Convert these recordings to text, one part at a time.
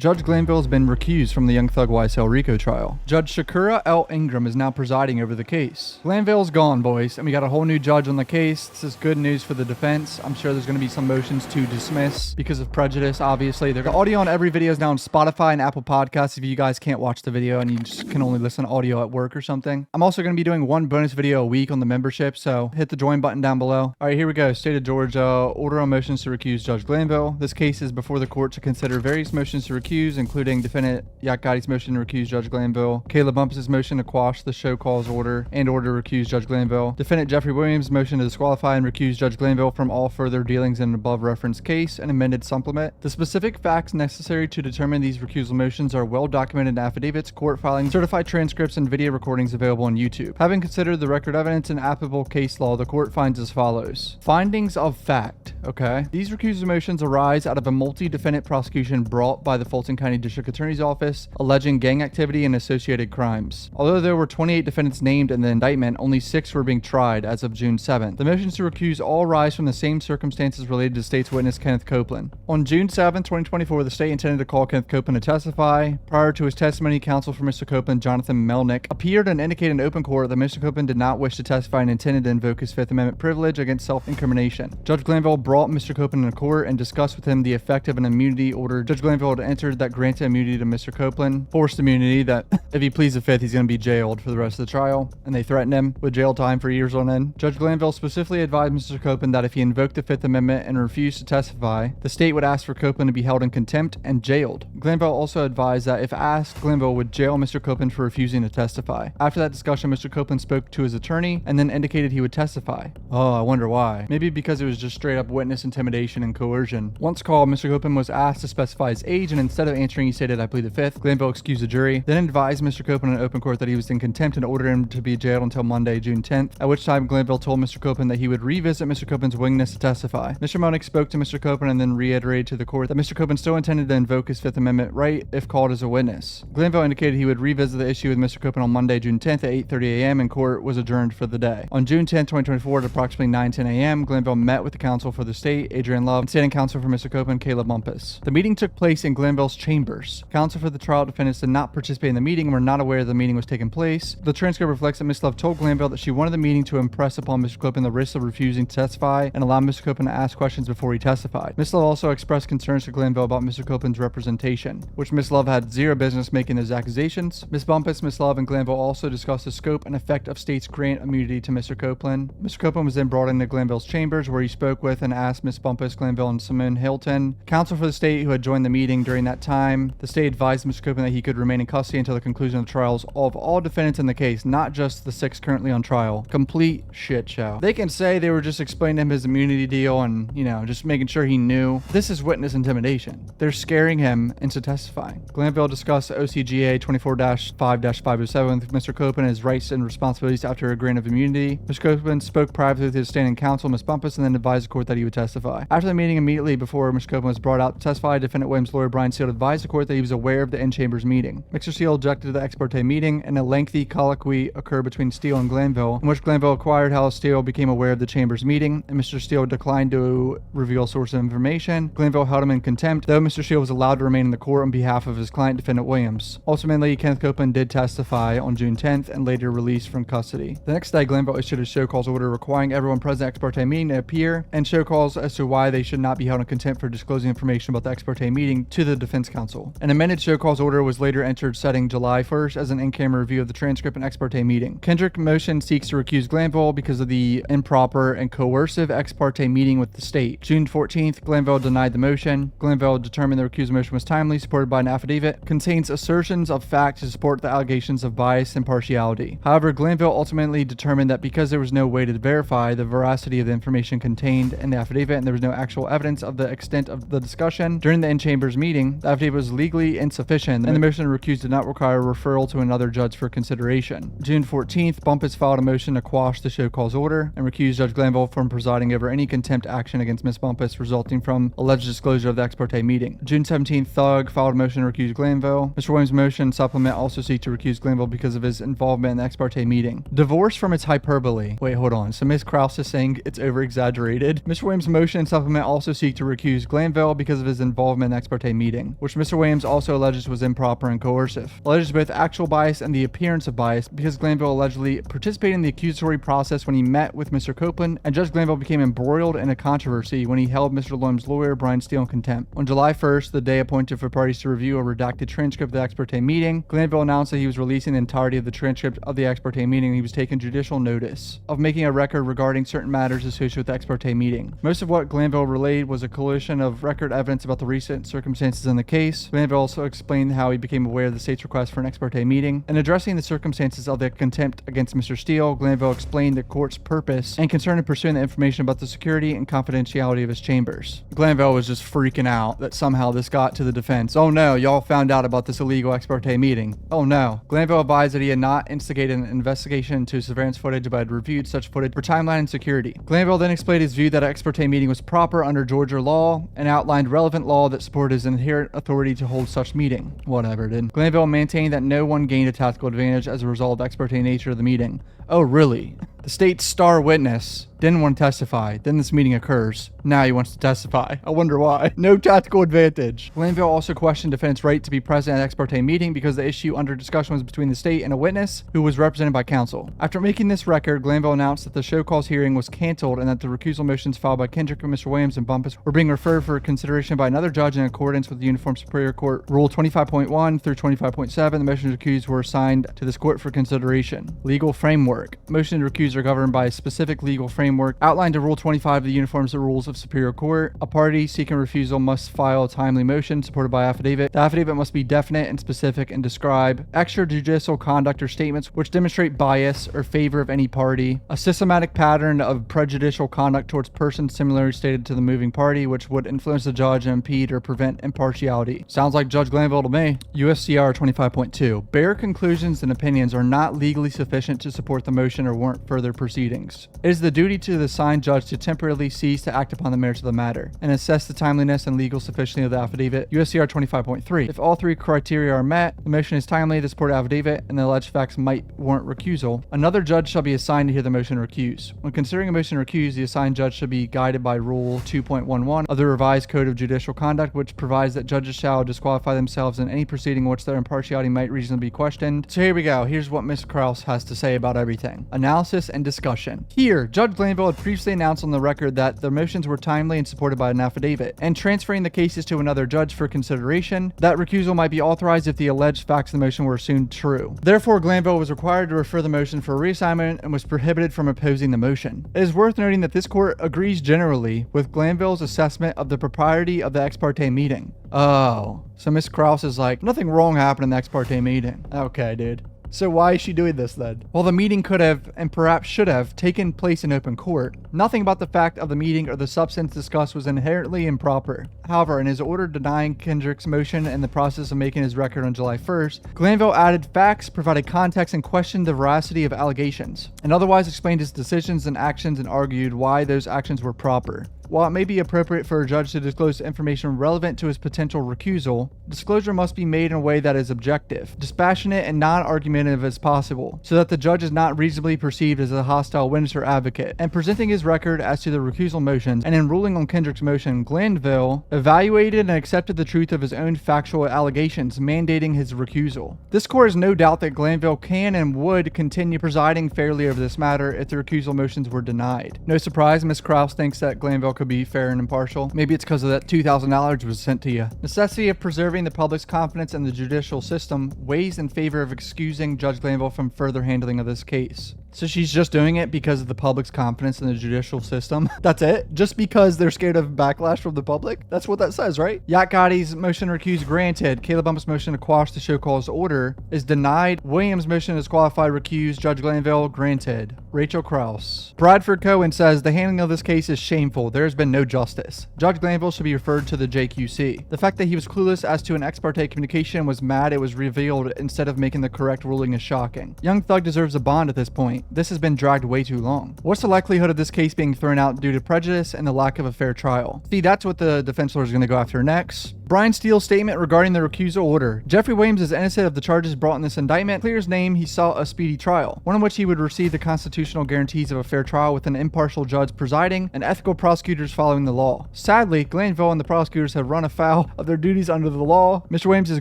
Judge Glanville has been recused from the Young Thug YSL RICO trial. Judge Shakura L. Ingram is now presiding over the case. Glanville's gone, boys, and we got a whole new judge on the case. This is good news for the defense. I'm sure there's going to be some motions to dismiss because of prejudice, obviously. The audio on every video is now on Spotify and Apple Podcasts if you guys can't watch the video and you just can only listen to audio at work or something. I'm also going to be doing one bonus video a week on the membership, so hit the join button down below. All right, here we go. State of Georgia, order on motions to recuse Judge Glanville. This case is before the court to consider various motions to recuse, including defendant Yak Gotti's motion to recuse Judge Glanville, Caleb Bumpus' motion to quash the show cause order and order to recuse Judge Glanville, defendant Jeffrey Williams' motion to disqualify and recuse Judge Glanville from all further dealings in an above referenced case, an amended supplement. The specific facts necessary to determine these recusal motions are well documented in affidavits, court filings, certified transcripts, and video recordings available on YouTube. Having considered the record evidence and applicable case law, the court finds as follows. Findings of fact. Okay. These recusal motions arise out of a multi-defendant prosecution brought by the Fulton County District Attorney's Office alleging gang activity and associated crimes. Although there were 28 defendants named in the indictment, only 6 were being tried as of June 7th. The motions to recuse all arise from the same circumstances related to state's witness Kenneth Copeland. On June 7th, 2024, the state intended to call Kenneth Copeland to testify. Prior to his testimony, counsel for Mr. Copeland, Jonathan Melnick, appeared and indicated in open court that Mr. Copeland did not wish to testify and intended to invoke his Fifth Amendment privilege against self-incrimination. Judge Glanville brought Mr. Copeland into court and discussed with him the effect of an immunity order Judge Glanville had entered that granted immunity to Mr. Copeland, forced immunity that if he pleads the Fifth, he's going to be jailed for the rest of the trial, and they threatened him with jail time for years on end. Judge Glanville specifically advised Mr. Copeland that if he invoked the Fifth Amendment and refused to testify, the state would ask for Copeland to be held in contempt and jailed. Glanville also advised that if asked, Glanville would jail Mr. Copeland for refusing to testify. After that discussion, Mr. Copeland spoke to his attorney and then indicated he would testify. Oh, I wonder why. Maybe because it was just straight up witness intimidation and coercion. Once called, Mr. Copeland was asked to specify his age, and instead of answering, he stated, "I plead the Fifth." Glanville excused the jury, then advised Mr. Copeland in open court that he was in contempt and ordered him to be jailed until Monday, June 10th, at which time Glanville told Mr. Copeland that he would revisit Mr. Copeland's willingness to testify. Mr. Melnick spoke to Mr. Copeland and then reiterated to the court that Mr. Copeland still intended to invoke his Fifth Amendment right if called as a witness. Glanville indicated he would revisit the issue with Mr. Copeland on Monday, June 10th at 8:30 a.m. and court was adjourned for the day. On June 10th, 2024 at approximately 9:10 a.m., Glanville met with the counsel for the state, Adrian Love, and standing counsel for Mr. Copeland, Caleb Bumpus. The meeting took place in Glanville's chambers. Counsel for the trial defendants did not participate in the meeting and were not aware the meeting was taking place. The transcript reflects that Ms. Love told Glanville that she wanted the meeting to impress upon Mr. Copeland the risks of refusing to testify and allow Mr. Copeland to ask questions before he testified. Ms. Love also expressed concerns to Glanville about Mr. Copeland's representation, which Ms. Love had zero business making those accusations. Ms. Bumpus, Ms. Love, and Glanville also discussed the scope and effect of state's grant immunity to Mr. Copeland. Mr. Copeland was then brought into Glanville's chambers where he spoke with and asked Ms. Bumpus, Glanville, and Simone Hilton, counsel for the state who had joined the meeting during that time. The state advised Mr. Copeland that he could remain in custody until the conclusion of the trials of all defendants in the case, not just the 6 currently on trial. Complete shit show. They can say they were just explaining to him his immunity deal and, just making sure he knew. This is witness intimidation. They're scaring him into testifying. Glanville discussed OCGA 24-5-507 with Mr. Copeland and his rights and responsibilities after a grant of immunity. Mr. Copeland spoke privately with his standing counsel, Ms. Bumpus, and then advised the court that he would testify. After the meeting, immediately before Mr. Copeland was brought out to testify, defendant Williams' lawyer Brian Steele advised the court that he was aware of the in-chambers meeting. Mr. Steele objected to the ex parte meeting, and a lengthy colloquy occurred between Steele and Glanville, in which Glanville inquired how Steele became aware of the chambers meeting, and Mr. Steele declined to reveal source of information. Glanville held him in contempt, though Mr. Steele was allowed to remain in the court on behalf of his client, defendant Williams. Ultimately, Kenneth Copeland did testify on June 10th and later released from custody. The next day, Glanville issued a show cause order requiring everyone present at ex parte meeting to appear and show cause as to why they should not be held in contempt for disclosing information about the ex parte meeting to the defense counsel. An amended show cause order was later entered setting July 1st as an in-camera review of the transcript and ex parte meeting. Kendrick motion seeks to recuse Glanville because of the improper and coercive ex parte meeting with the state. June 14th, Glanville denied the motion. Glanville determined the recusal motion was timely, supported by an affidavit, contains assertions of fact to support the allegations of bias and partiality. However, Glanville ultimately determined that because there was no way to verify the veracity of the information contained in the affidavit and there was no actual evidence of the extent of the discussion during the in-chambers meeting, the affidavit was legally insufficient and the motion to recuse did not require referral to another judge for consideration. June 14th, Bumpus filed a motion to quash the show cause order and recuse Judge Glanville from presiding over any contempt action against Ms. Bumpus resulting from alleged disclosure of the ex parte meeting. June 17th, Thug filed a motion to recuse Glanville. Mr. Williams' motion supplement also seek to recuse Glanville because of his involvement in the ex parte meeting. Divorce from its hyperbole. Wait, hold on. So Ms. KRAUSE is saying it's over-exaggerated. Mr. Williams' motion and supplement also seek to recuse Glanville because of his involvement in the ex parte meeting. meeting, which Mr. Williams also alleges was improper and coercive. Alleges both actual bias and the appearance of bias because Glanville allegedly participated in the accusatory process when he met with Mr. Copeland, and Judge Glanville became embroiled in a controversy when he held Mr. Loam's lawyer, Brian Steele, in contempt. On July 1st, the day appointed for parties to review a redacted transcript of the ex parte meeting, Glanville announced that he was releasing the entirety of the transcript of the ex parte meeting, and he was taking judicial notice of making a record regarding certain matters associated with the ex parte meeting. Most of what Glanville relayed was a collation of record evidence about the recent circumstances in the case. Glanville also explained how he became aware of the state's request for an ex parte meeting. In addressing the circumstances of the contempt against Mr. Steele, Glanville explained the court's purpose and concern in pursuing the information about the security and confidentiality of his chambers. Glanville was just freaking out that somehow this got to the defense. Oh no, y'all found out about this illegal ex parte meeting. Oh no. Glanville advised that he had not instigated an investigation into surveillance footage but had reviewed such footage for timeline and security. Glanville then explained his view that an ex parte meeting was proper under Georgia law and outlined relevant law that supported his inherent authority to hold such meeting. Whatever, dude. Glanville maintained that no one gained a tactical advantage as a result of the ex parte nature of the meeting. Oh, really? The state's star witness didn't want to testify. Then this meeting occurs. Now he wants to testify. I wonder why. No tactical advantage. Glanville also questioned defendant's right to be present at the ex parte meeting because the issue under discussion was between the state and a witness who was represented by counsel. After making this record, Glanville announced that the show cause hearing was canceled and that the recusal motions filed by Kendrick and Mr. Williams and Bumpus were being referred for consideration by another judge in accordance with the Uniform Superior Court Rule 25.1 through 25.7. The motions recused were assigned to this court for consideration. Legal framework. Motions recused are governed by a specific legal framework outlined in Rule 25 of the Uniform Rules of Superior Court. A party seeking refusal must file a timely motion supported by affidavit. The affidavit must be definite and specific and describe extrajudicial conduct or statements which demonstrate bias or favor of any party, a systematic pattern of prejudicial conduct towards persons similarly stated to the moving party which would influence the judge and impede or prevent impartiality. Sounds like Judge Glanville to me. USCR 25.2. Bare conclusions and opinions are not legally sufficient to support the motion or warrant further proceedings. It is the duty to the assigned judge to temporarily cease to act upon the merits of the matter and assess the timeliness and legal sufficiency of the affidavit. USCR 25.3. If all three criteria are met, the motion is timely, the supported affidavit, and the alleged facts might warrant recusal, another judge shall be assigned to hear the motion recuse. When considering a motion recuse, the assigned judge should be guided by Rule 2.11 of the Revised Code of Judicial Conduct, which provides that judges shall disqualify themselves in any proceeding in which their impartiality might reasonably be questioned. So here we go. Here's what Ms. KRAUSE has to say about everything. Analysis and discussion. Here, Judge Glanville had previously announced on the record that the motions were timely and supported by an affidavit, and transferring the cases to another judge for consideration, that recusal might be authorized if the alleged facts of the motion were assumed true. Therefore, Glanville was required to refer the motion for reassignment and was prohibited from opposing the motion. It is worth noting that this court agrees generally with Glanville's assessment of the propriety of the ex parte meeting. Oh, so Ms. KRAUSE is like, nothing wrong happened in the ex parte meeting. Okay, dude. So why is she doing this then? Well, the meeting could have, and perhaps should have, taken place in open court. Nothing about the fact of the meeting or the substance discussed was inherently improper. However, in his order denying Kendrick's motion in the process of making his record on July 1st, Glanville added facts, provided context, and questioned the veracity of allegations, and otherwise explained his decisions and actions and argued why those actions were proper. While it may be appropriate for a judge to disclose information relevant to his potential recusal, disclosure must be made in a way that is objective, dispassionate, and non-argumentative as possible, so that the judge is not reasonably perceived as a hostile witness or advocate. And presenting his record as to the recusal motions, and in ruling on Kendrick's motion, Glanville evaluated and accepted the truth of his own factual allegations, mandating his recusal. This court has no doubt that Glanville can and would continue presiding fairly over this matter if the recusal motions were denied. No surprise, Ms. KRAUSE thinks that Glanville could be fair and impartial. Maybe it's because of that $2,000 was sent to you. Necessity of preserving the public's confidence in the judicial system weighs in favor of excusing Judge Glanville from further handling of this case. So she's just doing it because of the public's confidence in the judicial system. That's it? Just because they're scared of backlash from the public? That's what that says, right? Yacht Gotti's motion recused granted. Caleb Bumpus' motion to quash the show cause order is denied. Williams' motion is qualified recused. Judge Glanville granted. Rachel KRAUSE. Bradford Cohen says the handling of this case is shameful. There has been no justice. Judge Glanville should be referred to the JQC. The fact that he was clueless as to an ex parte communication was mad it was revealed instead of making the correct ruling is shocking. Young Thug deserves a bond at this point. This has been dragged way too long. What's the likelihood of this case being thrown out due to prejudice and the lack of a fair trial? See, that's what the defense lawyer is going to go after next. Brian Steele's statement regarding the recusal order. Jeffrey Williams is innocent of the charges brought in this indictment. Clear his name, he sought a speedy trial, one in which he would receive the constitutional guarantees of a fair trial with an impartial judge presiding and ethical prosecutors following the law. Sadly, Glanville and the prosecutors have run afoul of their duties under the law. Mr. Williams is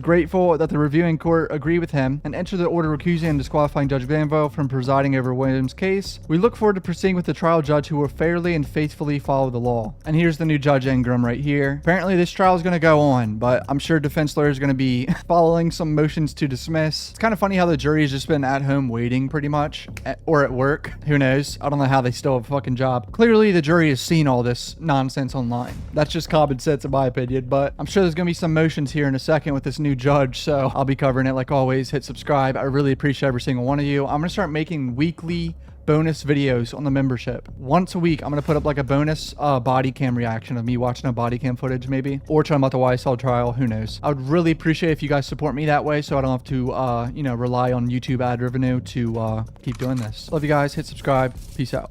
grateful that the reviewing court agreed with him and entered the order recusing and disqualifying Judge Glanville from presiding over Williams' case. We look forward to proceeding with the trial judge who will fairly and faithfully follow the law. And here's the new Judge Ingram right here. Apparently this trial is going to go on, but I'm sure defense lawyers are going to be following some motions to dismiss. It's kind of funny how the jury has just been at home waiting pretty much, or at work. Who knows? I don't know how they still have a fucking job. Clearly the jury has seen all this nonsense online. That's just common sense in my opinion, but I'm sure there's going to be some motions here in a second with this new judge, so I'll be covering it like always. Hit subscribe. I really appreciate every single one of you. I'm going to start making weekly bonus videos on the membership. Once a week, I'm going to put up like a bonus body cam reaction of me watching a body cam footage maybe, or talking about the YSL trial. Who knows? I would really appreciate if you guys support me that way so I don't have to, rely on YouTube ad revenue to keep doing this. Love you guys. Hit subscribe. Peace out.